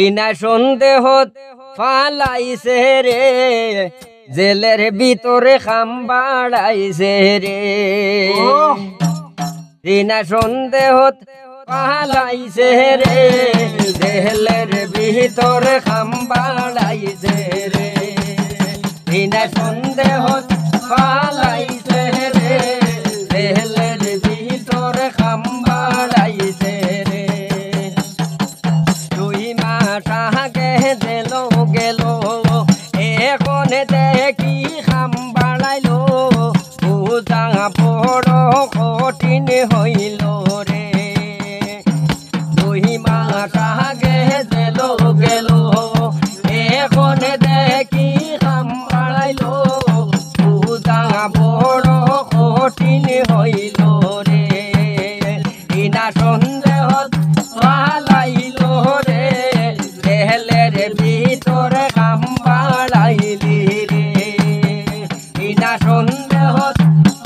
বিনা সন্দেহ ফালাইছে রে, জেলের ভিতরে খাম বাড়াইছে রে। বিনা সন্দেহ ফালাইছে রে, জেলের ভিতরে খাম বাড়াইছে রে। বিনা সন্দেহ ফালাইছে রে, জেলের ভিতরে খাম বাড়াইছে রে। 2 মাস আগে গেল এখন দেখি খাম বাড়াইলো, পূজা বড় কঠিন হইল রে। 2 মাস আগে গেল এখন দেখি খাম বাড়াইলো, পূজা বড় কঠিন হইল রে। বিনা সন্দেহ ফালাইলো রে, জেলের ভিতরে খাম বাড়াইলি রে। বিনা সন্দেহ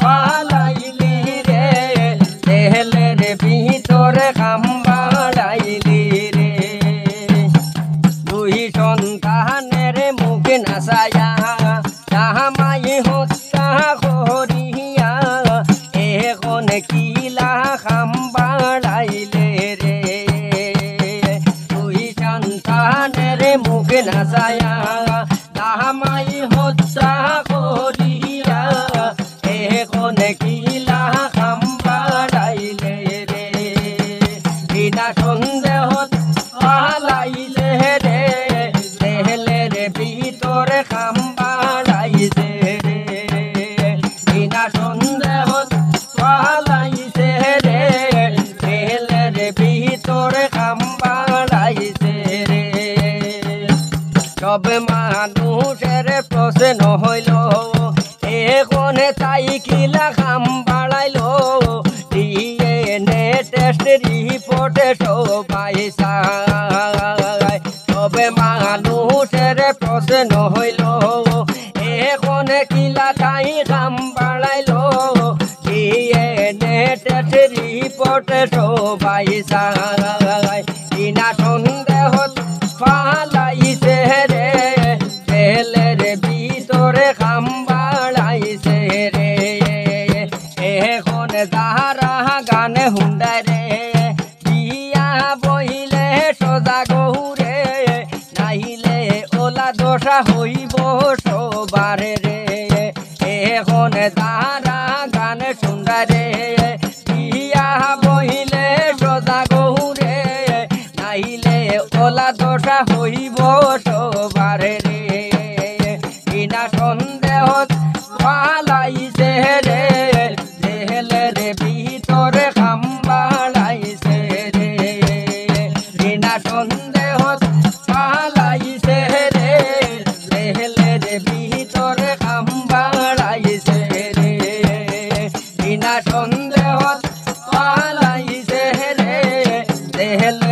ফালাইলি রে, জেলের ভিতরে খাম বাড়াইলি রে। 2 সন্তানের মুখে নাচায়া জামাই হত্যা করিয়া, এখন কিলা খাম বাড়াইলে রে। 2 সন্তানের মুখে নাচায়া জামাই হত্যা করিয়া, এখন কিলা খাম বাড়াইলে রে। বিনা সন্দেহ ফালাইলে রে, জেলের ভিতরে খাম বাড়াইছে রে। বিনা সন্দেহ ফালাইছে রে, জেলের ভিতরে খাম বাড়াইছে রে। সব মানুষের প্রশ্ন হইল, এখন তাই কিলা খাম বাড়াইলো। ডিএনএ টেস্ট রিপোর্টে সবাই চায়। সব মানুষের প্রশ্ন হইল, এখন কিলা তাই খাম বাড়াইলো। ডিএনএ টেস্ট রিপোর্টে সবাই চায়। বিনা সন্দেহ ফালাইছে রে, জেলের ভিতরে খাম বাড়াইছে রে। এখন যাহারা গানে হুন্ডায় রে, বিয়া বইলে সোজা গৌরে, নাইলে ওলা দশা হইব সবার রে। এখন যাহারা গানে শুনডায় রে, বিয়া বইলে সোজা গৌরে, নাইলে ওলা দশা হইব সবার রে। বিনা সন্দেহ ফালাইছে রে, জেলের ভিতরে খাম বাড়াইছে রে। বিনা সন্দেহ ফালাইছে রে, জেলের ভিতরে খাম বাড়াইছে রে। বিনা সন্দেহ ফালাইছে রে, জেলের